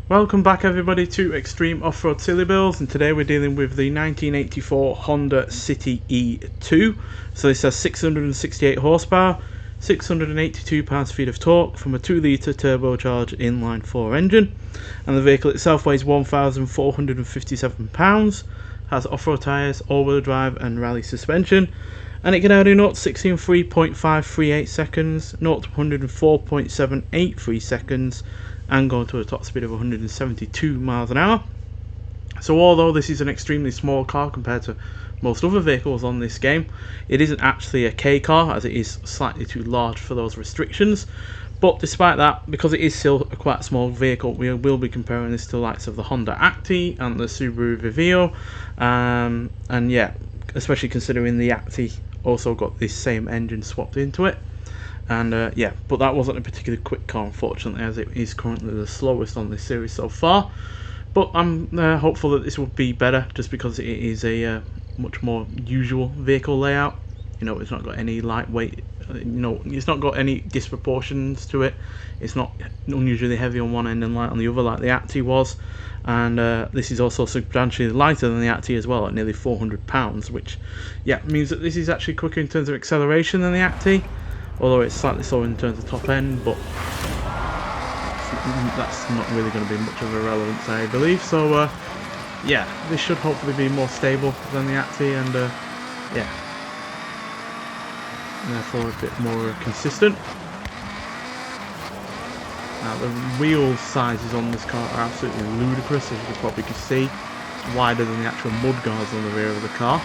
Welcome back everybody to Extreme Off-Road Silly Builds, and today we're dealing with the 1984 Honda City E2. So this has 668 horsepower, 682 pounds-feet of torque from a 2-litre turbocharged inline-4 engine, and the vehicle itself weighs 1,457 pounds, has off-road tyres, all-wheel drive and rally suspension, and it can out in 0 to 60 in 3.538 seconds, 0 to 104.783 seconds, and going to a top speed of 172 miles an hour. So although this is an extremely small car compared to most other vehicles on this game, it isn't actually a K car, as it is slightly too large for those restrictions. But despite that, because it is still a quite small vehicle, we will be comparing this to the likes of the Honda Acti and the Subaru Vivio, and yeah, especially considering the Acti also got this same engine swapped into it. And yeah, but that wasn't a particularly quick car, unfortunately, as it is currently the slowest on this series so far. But I'm hopeful that this will be better, just because it is a much more usual vehicle layout. You know, it's not got any lightweight, it's not got any disproportions to it. It's not unusually heavy on one end and light on the other like the Acti was. And this is also substantially lighter than the Acti as well, at nearly 400 pounds, which, yeah, means that this is actually quicker in terms of acceleration than the Acti. Although it's slightly slower in terms of top end, but that's not really going to be much of a relevance, I believe. So yeah, this should hopefully be more stable than the Acti, and yeah, and therefore a bit more consistent. Now the wheel sizes on this car are absolutely ludicrous, as you can probably see. It's wider than the actual mudguards on the rear of the car.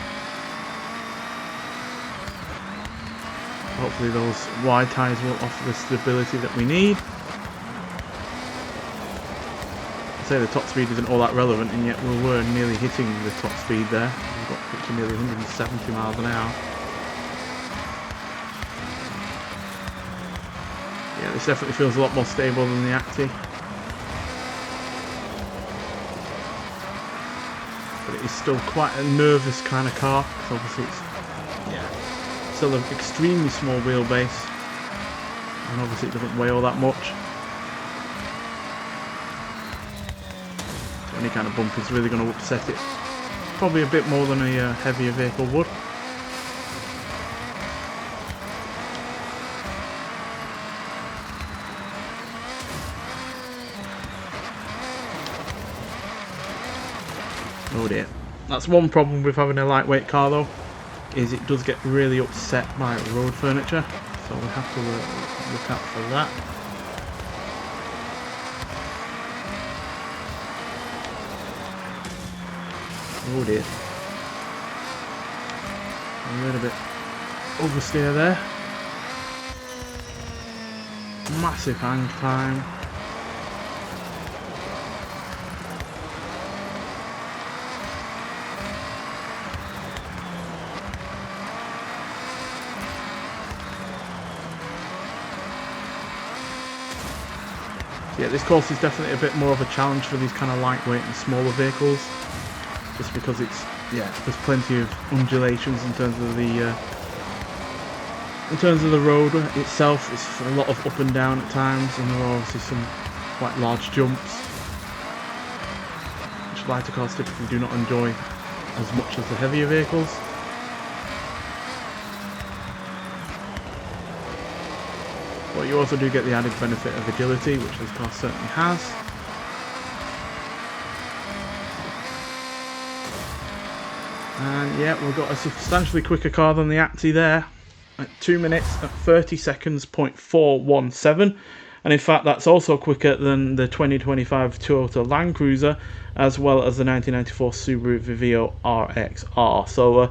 Hopefully those wide tyres will offer the stability that we need. I'd say the top speed isn't all that relevant, and yet we were nearly hitting the top speed there. We've got up to nearly 170 miles an hour. Yeah, this definitely feels a lot more stable than the Acti. But it is still quite a nervous kind of car, because obviously it's, yeah, still an extremely small wheelbase, and obviously it doesn't weigh all that much. So any kind of bump is really going to upset it, probably a bit more than a heavier vehicle would. Oh dear. That's one problem with having a lightweight car though, is it does get really upset by road furniture, so we have to look out for that. Oh dear. A little bit oversteer there. Massive hang time. Yeah, this course is definitely a bit more of a challenge for these kind of lightweight and smaller vehicles, just because it's, yeah, there's plenty of undulations in terms of the road itself. It's a lot of up and down at times, and there are obviously some quite large jumps, which lighter cars typically do not enjoy as much as the heavier vehicles. But you also do get the added benefit of agility, which this car certainly has. And yeah, we've got a substantially quicker car than the Acti there, at 2 minutes at 30 seconds, 0.417. And in fact, that's also quicker than the 2025 Toyota Land Cruiser, as well as the 1994 Subaru Vivio RXR. So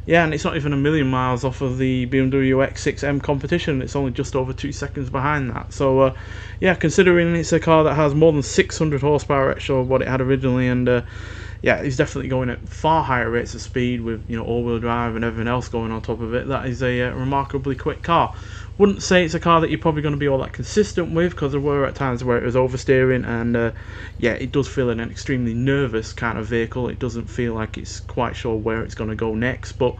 yeah, and it's not even a million miles off of the BMW X6M competition. It's only just over 2 seconds behind that. So yeah, considering it's a car that has more than 600 horsepower extra of what it had originally, and yeah, it's definitely going at far higher rates of speed with, you know, all-wheel drive and everything else going on top of it. That is a remarkably quick car. Wouldn't say it's a car that you're probably going to be all that consistent with, because there were at times where it was oversteering, and yeah, it does feel an extremely nervous kind of vehicle. It doesn't feel like it's quite sure where it's going to go next, but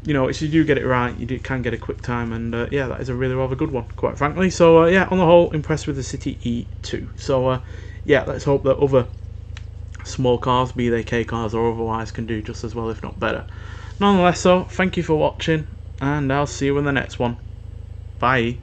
you know, if you do get it right, can get a quick time, and yeah, that is a really rather good one, quite frankly. So yeah, on the whole, impressed with the City E2. So yeah, let's hope that other small cars, be they K cars or otherwise, can do just as well, if not better. Nonetheless, so thank you for watching, and I'll see you in the next one. Bye.